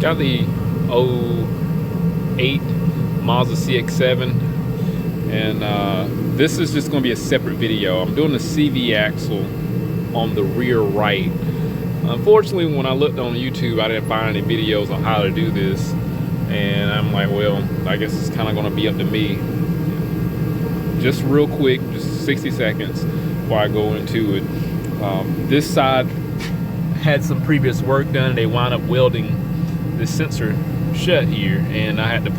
Got the '08 Mazda CX7, and this is just going to be a separate video. I'm doing the CV axle on the rear right. Unfortunately, when I looked on YouTube, I didn't find any videos on how to do this, and I'm like, well, I guess it's kind of going to be up to me. Just real quick, just 60 seconds before I go into it. This side had some previous work done. They wound up welding this sensor shut here, and I had to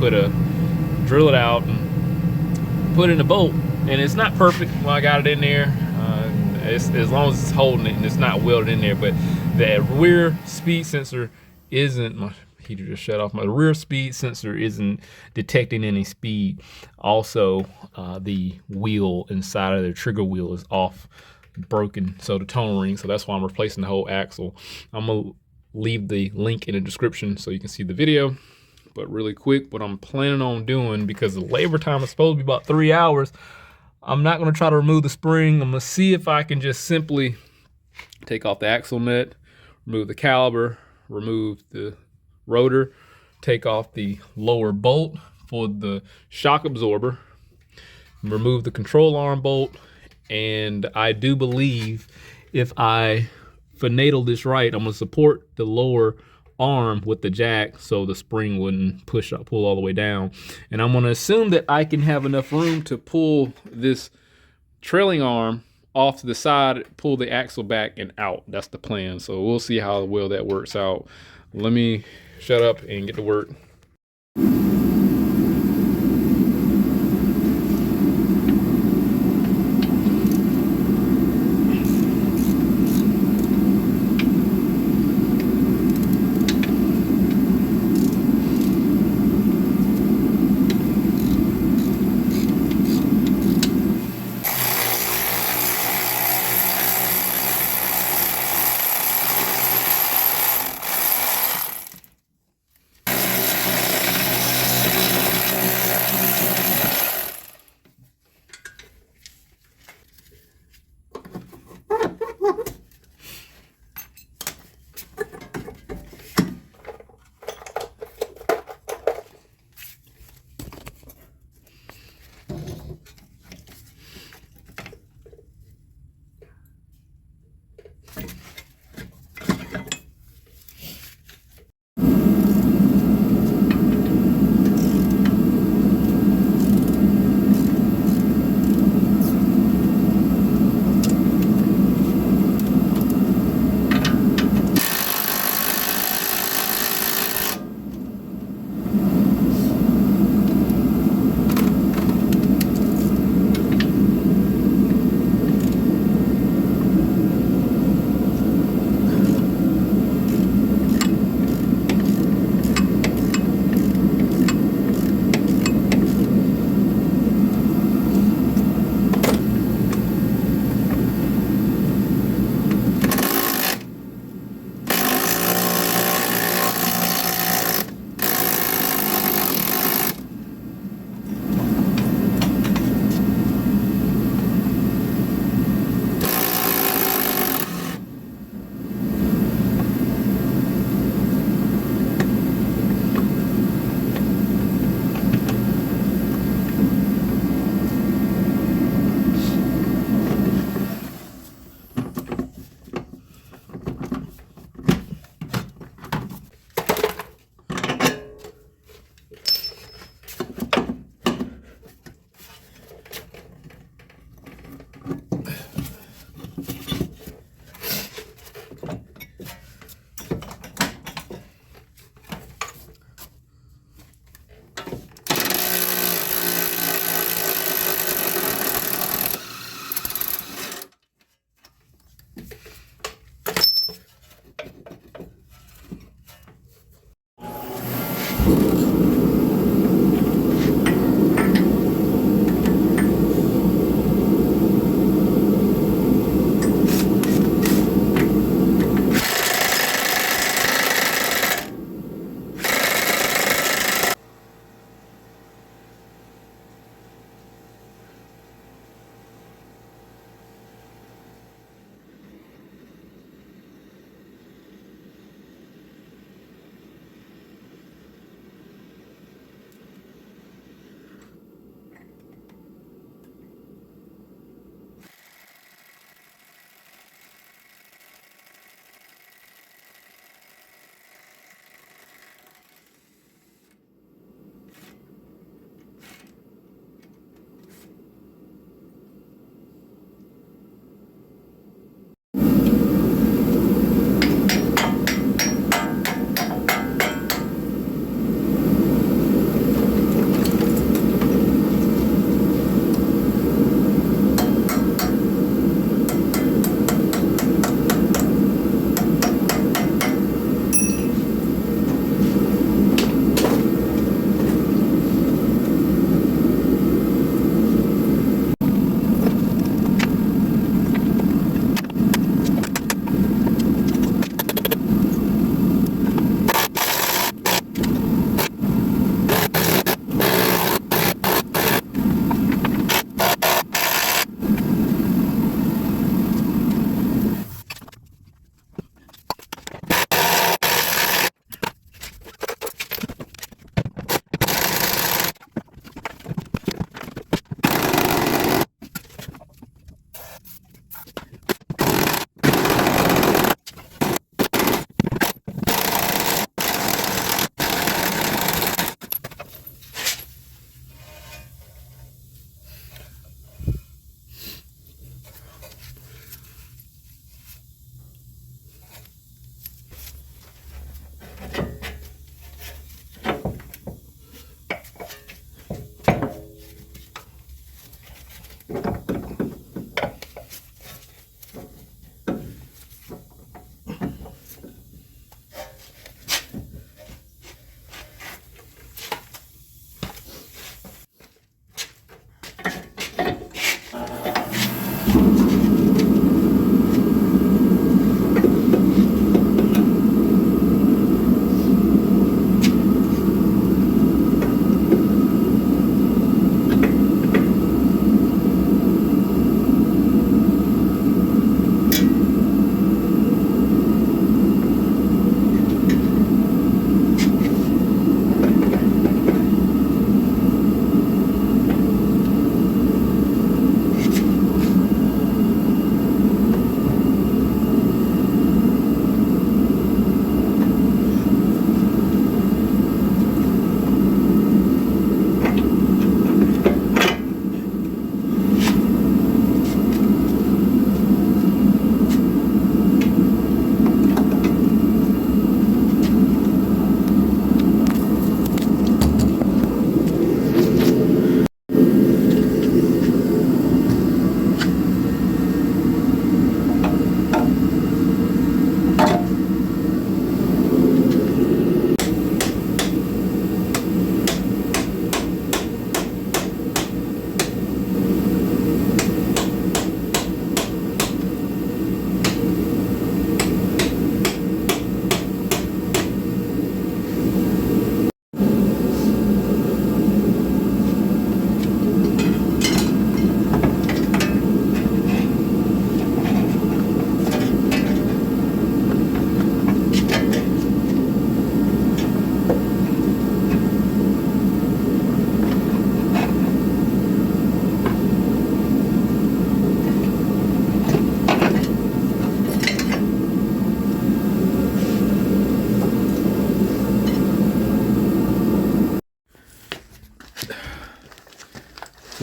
drill it out and put in a bolt, and it's not perfect when I got it in there. As long as it's holding it and it's not welded in there. But the rear speed sensor isn't, my heater just shut off, my rear speed sensor isn't detecting any speed. Also, the wheel inside of the trigger wheel is off, broken, so the tone ring, so that's why I'm replacing the whole axle. I'm gonna leave the link in the description so you can see the video. But really quick, what I'm planning on doing, because the labor time is supposed to be about 3 hours, I'm not gonna try to remove the spring. I'm gonna see if I can just simply take off the axle nut, remove the caliper, remove the rotor, take off the lower bolt for the shock absorber, remove the control arm bolt, and I do believe if I finagle this right, I'm gonna support the lower arm with the jack so the spring wouldn't pull all the way down. And I'm gonna assume that I can have enough room to pull this trailing arm off to the side, pull the axle back and out. That's the plan. So we'll see how well that works out. Let me shut up and get to work.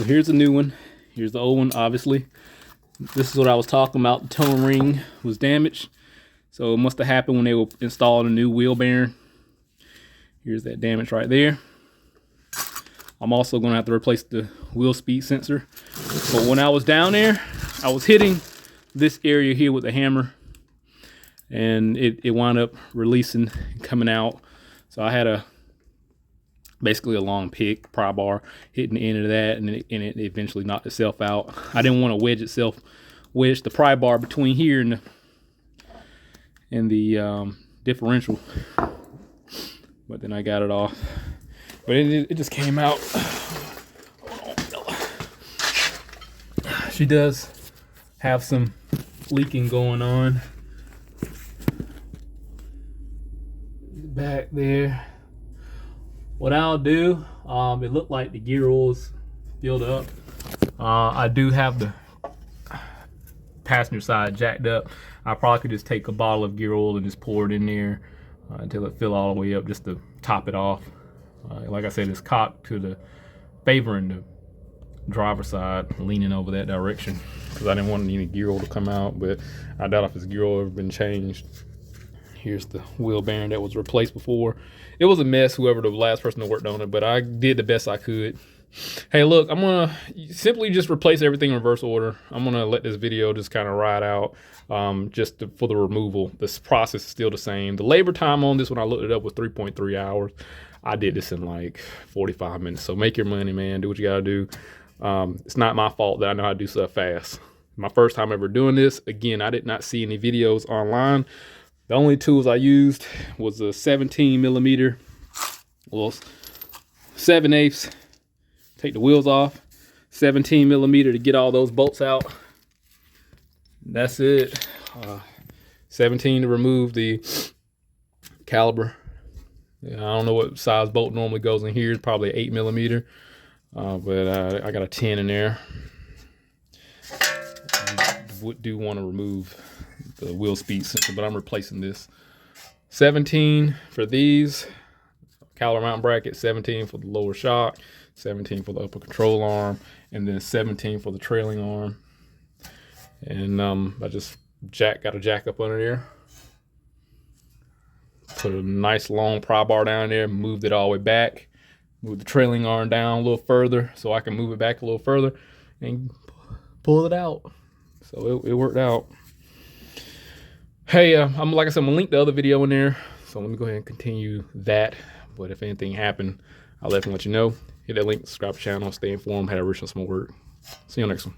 So here's the new one. Here's the old one, obviously. This is what I was talking about. The towing ring was damaged. So it must have happened when they were installing a new wheel bearing. Here's that damage right there. I'm also going to have to replace the wheel speed sensor. But when I was down there, I was hitting this area here with a hammer, and it wound up releasing, coming out. So I had basically a long pick, pry bar, hitting the end of that, and it eventually knocked itself out. I didn't want to wedge the pry bar between here and the differential, but then I got it off. But it just came out. She does have some leaking going on back there. What I'll do, it looked like the gear oil's filled up. I do have the passenger side jacked up. I probably could just take a bottle of gear oil and just pour it in there until it fill all the way up, just to top it off. Like I said, it's cocked to the favoring the driver's side, leaning over that direction, because I didn't want any gear oil to come out, but I doubt if this gear oil ever been changed. Here's the wheel bearing that was replaced before. It was a mess, whoever the last person that worked on it, but I did the best I could. Hey, look, I'm gonna simply just replace everything in reverse order. I'm gonna let this video just kind of ride out for the removal. This process is still the same. The labor time on this, when I looked it up, was 3.3 hours. I did this in like 45 minutes. So make your money, man. Do what you gotta do. It's not my fault that I know how to do stuff fast. My first time ever doing this. Again, I did not see any videos online. The only tools I used was a 17 millimeter, well, 7/8. Take the wheels off, 17 millimeter to get all those bolts out. That's it. 17 to remove the caliper. Yeah, I don't know what size bolt normally goes in here. It's probably 8 millimeter, but I got a 10 in there. Do want to remove the wheel speed sensor, but I'm replacing this. 17 for these caliper mount bracket, 17 for the lower shock, 17 for the upper control arm, and then 17 for the trailing arm. And I just got a jack up under there. Put a nice long pry bar down there, moved it all the way back, moved the trailing arm down a little further so I can move it back a little further and pull it out. So it worked out. Hey, like I said, I'm gonna link the other video in there. So let me go ahead and continue that. But if anything happened, I'll definitely let you know. Hit that link, subscribe to the channel, stay informed, have a rich and small work. See you on the next one.